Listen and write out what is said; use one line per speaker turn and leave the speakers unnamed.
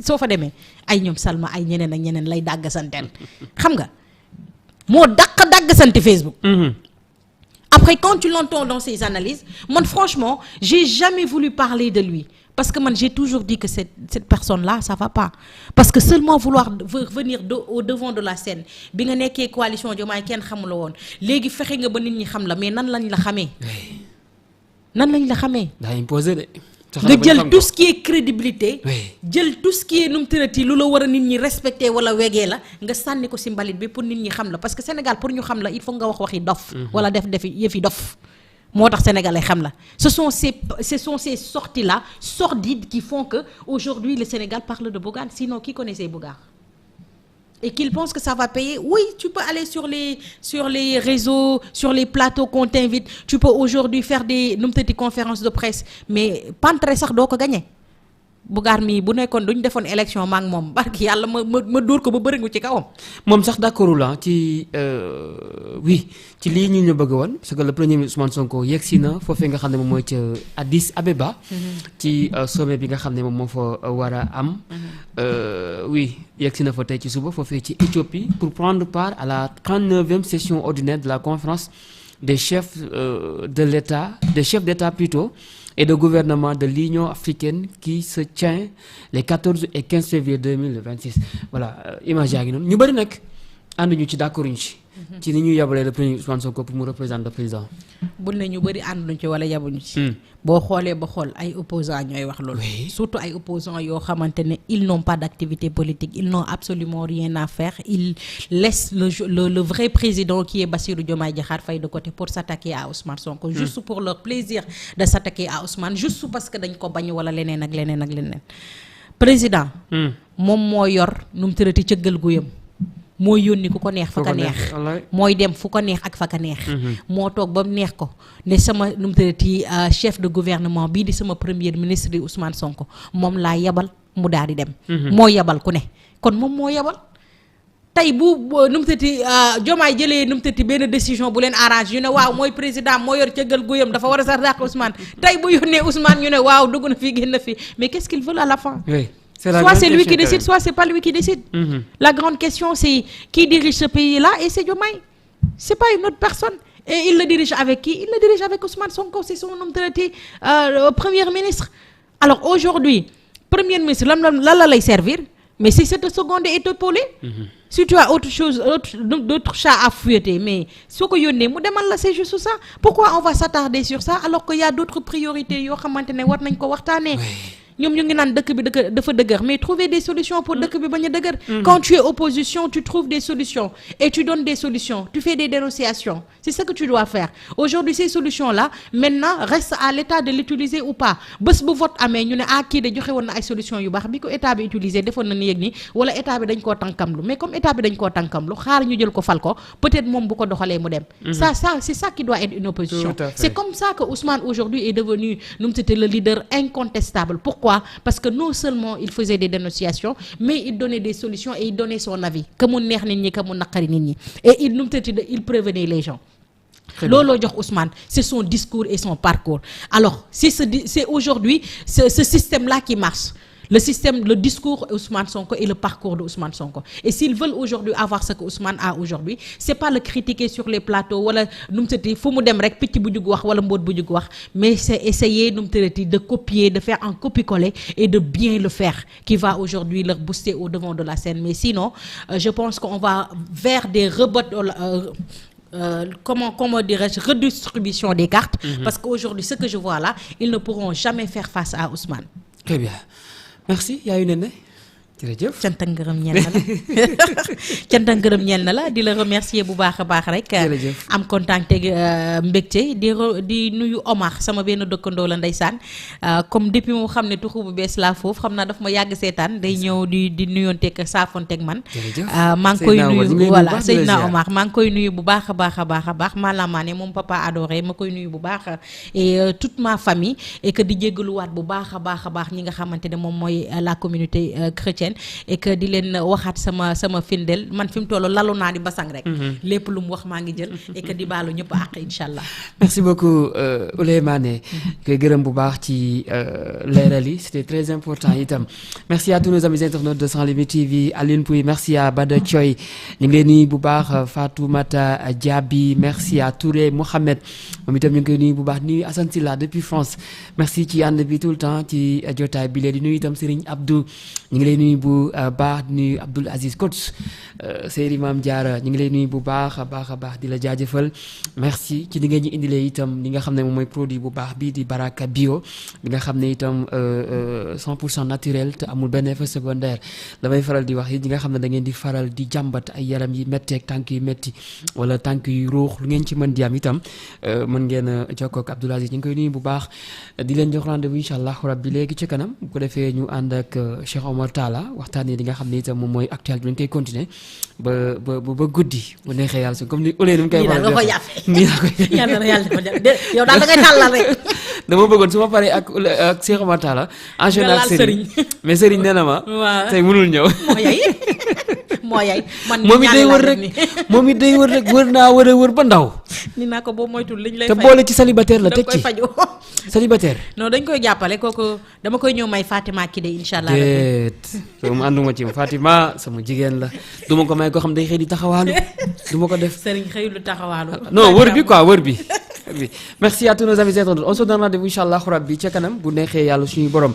soo fa demee ay ñoom Salma ay ñeneen ak ñeneen lay dàggasanteel xam nga moo dàggasante Facebook. Après quand tu l'entends dans ses analyses man franchement j'ai jamais voulu parler de lui parce que man j'ai toujours dit que cette personne-là ça va pas parce que seulement vouloir venir au devant de la scène bi nga nekkee coalition Diomaye kenn xamula woon léegi fexe nga ba nit ñi xam la mais nan lañ la xamee
daa imposé de
nga jël tout ce qui est crédibilité jël tout ce qui est num tërati lu la war a nit ñi respecté wala wegee la nga sànni ko ci mbalit bi pour nit ñi xam la parce que Sénégal pour ñu xam la il faut nga waxi dof wala def yëfi dof moo tax sénégalais xam la ce sont ces sorties là sordides qui font que aujourd'hui le Sénégal parle de Bougane sinon qui connaissait Bougane et qu'il pense que ça va payer oui tu peux aller sur les réseaux sur les plateaux qu'on t'invite tu peux aujourd'hui faire des conférences de presse mais pantre sax doo ko gagner Bougane mi bu nekkoon duñ defoon élection maak moom barki yàlla ma dóor ko ba bëri ngu ci kawam
moom sax d'accord la ci oui ci lii ñu bëgg woon parce que le premier ministre Ousmane Sonko yegsi na foofee nga xam ne moom mooy ca Addis Abeba ci sommet bi nga xam ne moom moo fa war a am oui yegsi na fa tey ci suba foofee ci Éthiopie pour prendre part à la 39e session ordinaire de la conférence des chefs d'État plutôt et de gouvernement de l'Union africaine qui se tient les 14 et 15 février 2026 voilà image yaa ngi noonu ñu bëri nag ànduñu ci d'accorduñ ci ni ñu yabalee le premier Ousmane Sonko pour mu représenter le président.
bul ne ñu bëri ànduñu ci wala yabuñu ci. boo xoolee ba xool ay opposants ñooy wax loolu. surtout ay opposants yoo xamante ne ils n'ont pas d'activité politique ils n'ont absolument rien à faire ils laissent le vrai président qui est Bassirou Diomaye Diakhar Faye de côté pour s'attaquer à Ousmane Sonko. juste pour leur plaisir de s'attaquer à Ousmane juste parce que dañ ko bañ wala leneen ak leneen ak leneen. président. moom moo yor nu mu tërati cëggal guyam. mooy yónni ku ko neex fa ka neex mooy dem fu ko neex ak fa ka neex moo toog ba mu neex ko ne sama nu mu tëddati chef de gouvernement bii di sama premier ministre di Ousmane Sonko moom laa yabal mu daal di dem moo yabal ku ne kon moom moo yabal tey bu nu mu tëddati Diomaye jëlee nu mu tëddati benn décision bu leen arrange ñu ne waaw mooy président moo yor cëggal guyam dafa war a sax dàq Ousmane tey bu yónnee Ousmane ñu ne waaw dugg na fii génn na fii mais qu'est-ce qu'ils veulent à la fin soit c'est lui qui décide, soit c'est pas lui qui décide. La grande question, c'est qui dirige ce pays-là et c'est Diomaye. C'est pas une autre personne. Et il le dirige avec qui? Il le dirige avec Ousmane Sonko, c'est son homme de premier ministre. Alors aujourd'hui, premier ministre, là lay servir, mais c'est cette seconde est épaulée. Si tu as autre chose, d'autres chats à fouetter, mais ce que yonne, c'est juste ça. Pourquoi on va s'attarder sur ça alors qu'il y a d'autres priorités yo xamantene war nañ ko waxtané. ñoom ñu ngi naan dëkk bi dafa dëgër mais trouver des solutions pour dëkk bi bañ a dëgër. Quand tu es opposition tu trouves des solutions et tu donnes des solutions tu fais des dénonciations c'est ce que tu dois faire aujourd'hui ces solutions là maintenant reste à l'état de l'utiliser ou pas bés bu vote amee ñu ne kii de joxe woon na ay solutions yu baax bi ko état bi utiliser defoon na ni yëg ni wala état bi dañ koo tànkamlu mais comme état bi dañ koo tànkamlu xaar ñu jël ko fal ko peut-être moom bu ko doxalee mu dem. ça c'est ça qui doit être une opposition. C'est comme ça que Ousmane aujourd'hui est devenu c'était le leader incontestable. Pourquoi? Parce que non seulement il faisait des dénonciations mais il donnait des solutions et il donnait son avis que mu neex nit ñi que mu naqari nit ñi et il prévenait les gens. Looloo jox Ousmane c'est son discours et son parcours. Alors c'est aujourd'hui ce système-là qui marche. Le discours Ousmane Sonko et le parcours de Ousmane Sonko. Et s'ils veulent aujourd'hui avoir ce que Ousmane a aujourd'hui, c'est pas le critiquer sur les plateaux wala num tëddee fu mu dem rek picc bu jug wax wala mboot bu jug wax, mais c'est essayer num tëddee de copier, de faire un copier-coller et de bien le faire qui va aujourd'hui leur booster au devant de la scène. Mais sinon, je pense qu'on va vers des comment dirais-je, redistribution des cartes parce qu'aujourd'hui ce que je vois là, ils ne pourront jamais faire face à Ousmane.
Très bien. Merci yaayu ne jërëjëf
cant ak ngërëm ñeel na la di la remercier bu baax a baax rek am kontaan teg mbégte di nuyu Omar sama benn dëkkandoo la ndeysaan comme depuis mu xam ne tuxu bu bees laa foofu xam naa daf ma yàgg seetaan day ñëw di nuyoonteeg saafonteeg man maa ngi koy nuyu voilà Seydina Omar maa ngi koy nuyu bu baax a baax malamaane moom papa adoré ma koy nuyu bu baax et toute ma famille et que di jéggaluwaat bu baax a baax ñi nga xamante ne moom mooy la communauté chrétienne leen et que di leen waxaat sama findel man fi mu toll lalu naa di basang rek. lépp lu mu wax maa ngi jël et que di baalu ñëpp àq incha allah.
merci beaucoup Ouleye Mané koy gërëm bu baax ci leeral yi c'était très important itam merci à tous nos amis internautes de Sans Limites TV Aline Pouy merci à Bada Thioy ñu ngi leen nuyu bu baax Fatoumata Diaby merci à Touré Mohamed moom itam ñu ngi koy nuyu bu baax nuyu Assane Sylla depuis France merci ci ànd bi tout le temps ci jotaay bi leen di nuyu itam Serigne Abdou ñu ngi lay nuyu bu baax di nuyu Abdoul Aziz Coach Seydi Mame Diarra ñu ngi lay nuyu bu baax a baax di la jaajëfal merci ci li ngeen ñu indilee itam li nga xam ne moom mooy produit bu baax bii di Baraka Bio li nga xam ne itam 100% naturel te amul benn effet secondaire damay faral di wax yi ñi nga xam ne da ngeen di faral di jàmbat ay yaram yi métti ak tànk yu métti wala tànk yu ruux lu ngeen ci mën di am itam mën ngeen a jokkoo ak Abdoul Aziz ñu ngi koy nuyu bu baax di leen jox rendez-vous incha allah rabbi léegi ci kanam bu ko defee ñu ànd ak Cheikh Omar Talla waxtaanee li nga xam ne itam moom mooy actualité bi dañ koy continuer ba guddi bu neexee yàlla si comme ni Ouleye ni mu koy faral di def nii laa koy
yàlla na yàlla yow daal da ngay tàllal rek.
dama bëggoon su ma paree ak Cheikh Omar Talla enchaîné ak Serigne mais Serigne nee na ma. waaw tey mënul ñëw.
moo yay man
moom it day wër rek wër naa wër ba ndaw.
ni naa ko boo moytul liñ lay
te boole ci célibataire la teg ci célibataire.
non dañ koy jàppale kooku dama koy ñëw may Fatima Kide incha allah.
déet mu ànduma ci Fatima sama jigéen la du ma ko may koo xam day xëy di taxawaalu du ma ko def.
Serigne xëyul taxawaalu.
non wër bi quoi wër bi. merci à tous nos amis internautes on se donne rendez-vous incha allah rabbi ca kanam bu neexee yàlla suñu borom